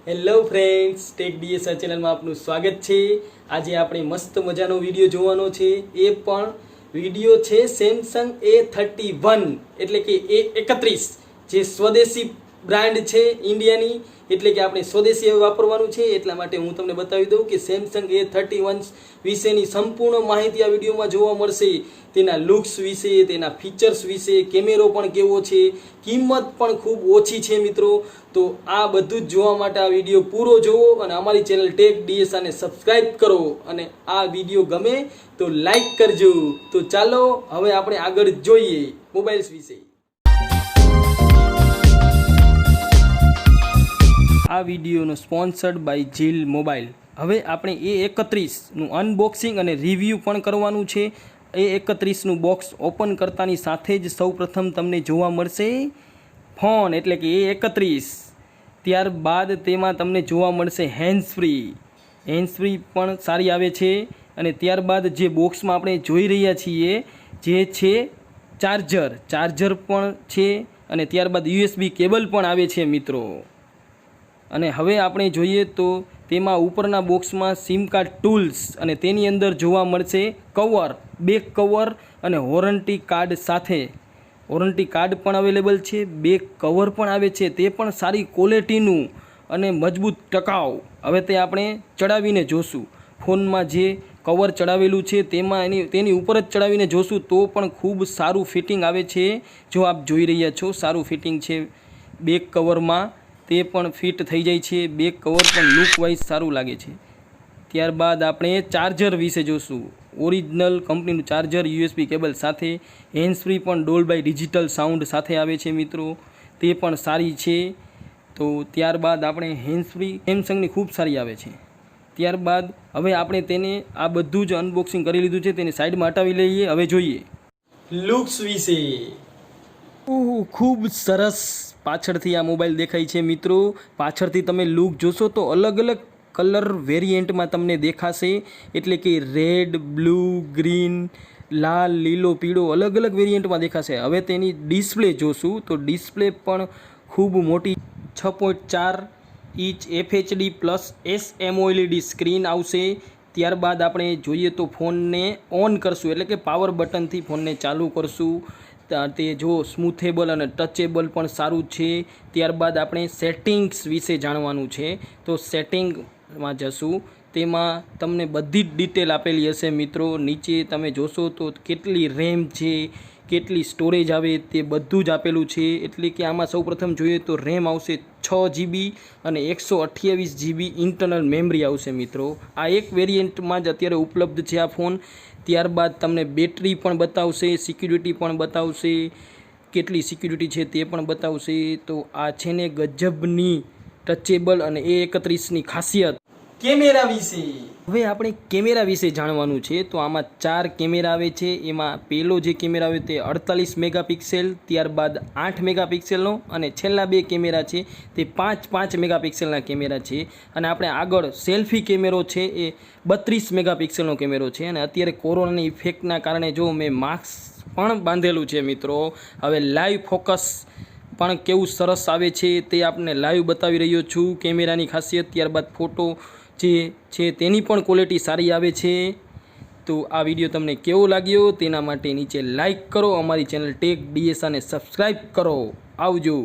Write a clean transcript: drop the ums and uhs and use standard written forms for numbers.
Hello friends, tech DSR ચેનલમાં આપનું સ્વાગત છે। આજે આપણે મસ્ત મજાનો વિડીયો જોવાનો છે। એ પણ વિડીયો છે સેમસંગ A31 એટલે કે A31 જે સ્વદેશી બ્રાન્ડ છે ઇન્ડિયાની, એટલે કે આપણે સ્વદેશી વાપરવાનું છે। એટલા માટે હું તમને બતાવી દઉં કે સેમસંગ A31 વિશેની સંપૂર્ણ માહિતી આ વિડીયોમાં જોવા મળશે। તેના લુક્સ વિશે, તેના ફીચર્સ વિશે, કેમેરો પણ કેવો છે, કિંમત પણ ખૂબ ઓછી છે મિત્રો। તો આ બધું જ જોવા માટે આ વિડીયો પૂરો જોવો અને અમારી ચેનલ ટેક ડીએસઆરને સબસ્ક્રાઇબ કરો અને આ વિડીયો ગમે તો લાઈક કરજો। તો ચાલો હવે આપણે આગળ જોઈએ મોબાઈલ્સ વિશે। આ વિડીયોનો સ્પોન્સર્ડ બાય જીલ મોબાઈલ। હવે આપણે A31નું અનબોક્સિંગ અને રિવ્યૂ પણ કરવાનું છે। A31નું બોક્સ ઓપન કરતાની સાથે જ સૌપ્રથમ તમને જોવા મળશે ફોન એટલે કે A31। ત્યારબાદ તેમાં તમને જોવા મળશે હેન્ડ્સ ફ્રી પણ સારી આવે છે। અને ત્યારબાદ જે બોક્સમાં આપણે જોઈ રહ્યા છીએ જે છે ચાર્જર પણ છે અને ત્યારબાદ USB કેબલ પણ આવે છે મિત્રો। અને હવે આપણે જોઈએ તો તેમાં ઉપરના બોક્સમાં સિમ કાર્ડ ટૂલ્સ અને તેની અંદર જોવા મળશે કવર, બેક કવર અને વોરંટી કાર્ડ સાથે। વોરંટી કાર્ડ પણ અવેલેબલ છે, બેક કવર પણ આવે છે, તે પણ સારી ક્વોલિટીનું અને મજબૂત ટકાઉ। હવે તે આપણે ચડાવીને જોશું, ફોનમાં જે કવર ચડાવેલું છે તેની ઉપર જ ચડાવીને જોશું તો પણ ખૂબ સારું ફિટિંગ આવે છે। જો આપ જોઈ રહ્યા છો સારું ફિટિંગ છે બેક કવરમાં, તે પણ ફિટ થઈ જાય છે। બેક કવર પણ લુક વાઇઝ સારું લાગે છે। ત્યારબાદ આપણે ચાર્જર વિશે જોશું, ઓરિજિનલ કંપનીનું ચાર્જર USB કેબલ સાથે, હેન્ડ્સ ફ્રી પણ ડોલ્બાય ડિજિટલ સાઉન્ડ સાથે આવે છે મિત્રો, તે પણ સારી છે। તો ત્યારબાદ આપણે હેન્ડ્સ ફ્રી સેમસંગની ખૂબ સારી આવે છે। ત્યારબાદ હવે આપણે તેને આ બધું જ અનબોક્સિંગ કરી લીધું છે, તેને સાઈડમાં હટાવી લઈએ। હવે જોઈએ લુક્સ વિશે। ખૂબ સરસ પાછળથી આ મોબાઈલ દેખાય છે મિત્રો। પાછળથી તમે લુક જોશો તો અલગ અલગ કલર વેરિયન્ટમાં તમને દેખાશે, એટલે કે રેડ, બ્લુ, ગ્રીન, લાલ, લીલો, પીળો અલગ અલગ વેરિયન્ટમાં દેખાશે। હવે તેની ડિસ્પ્લે જોશું તો ડિસ્પ્લે પણ ખૂબ મોટી 6.4 inch FHD plus SMOLED screen આવશે। ત્યારબાદ આપણે જોઈએ તો ફોનને ઓન કરશું એટલે કે પાવર બટનથી ફોનને ચાલુ કરશું, તે જો સ્મૂથેબલ અને ટચેબલ પણ સારું છે। ત્યારબાદ આપણે સેટિંગ્સ વિશે જાણવાનું છે, તો સેટિંગમાં જશું, તેમાં તમને બધી જ ડિટેલ આપેલી હશે મિત્રો। નીચે તમે જોશો તો કેટલી રેમ છે, કેટલી સ્ટોરેજ આવે તે બધું જ આપેલું છે। એટલે કે આમાં સૌપ્રથમ જોઈએ તો રેમ આવશે 6GB અને 128GB ઇન્ટરનલ મેમરી આવશે મિત્રો। આ એક વેરિયન્ટમાં જ અત્યારે ઉપલબ્ધ છે આ ફોન। ત્યારબાદ તમને બેટરી પણ બતાવશે, સિક્યુરિટી પણ બતાવશે, કેટલી સિક્યુરિટી છે તે પણ બતાવશે। તો આ છે ને ગજબની ટચેબલ અને A31ની ખાસિયત। કેમેરા વિશે હવે આપણે કેમેરા વિશે જાણવાનું છે, તો આમાં 4 કેમેરા આવે છે। એમાં પહેલો જે કેમેરા આવે તે 48 મેગાપિક્સેલ, ત્યારબાદ 8 મેગાપિક્સેલનો અને છેલ્લા 2 કેમેરા છે તે 5 મેગાપિક્સેલના કેમેરા છે। અને આપણે આગળ સેલ્ફી કેમેરો છે એ 32 મેગાપિક્સેલનો કેમેરો છે। અને અત્યારે કોરોનાની ઇફેક્ટના કારણે જો મેં માસ્ક પણ બાંધેલું છે મિત્રો। હવે લાઈવ ફોકસ પણ કેવું સરસ આવે છે તે આપને લાઈવ બતાવી રહ્યો છું, કેમેરાની ખાસિયત। ત્યારબાદ ફોટો જે છે તેની પણ ક્વોલિટી સારી આવે છે। તો આ વિડીયો તમને કેવો લાગ્યો તેના માટે નીચે લાઈક કરો, અમારી ચેનલ ટેક ડીએસઆરને સબસ્ક્રાઈબ કરો। આવજો।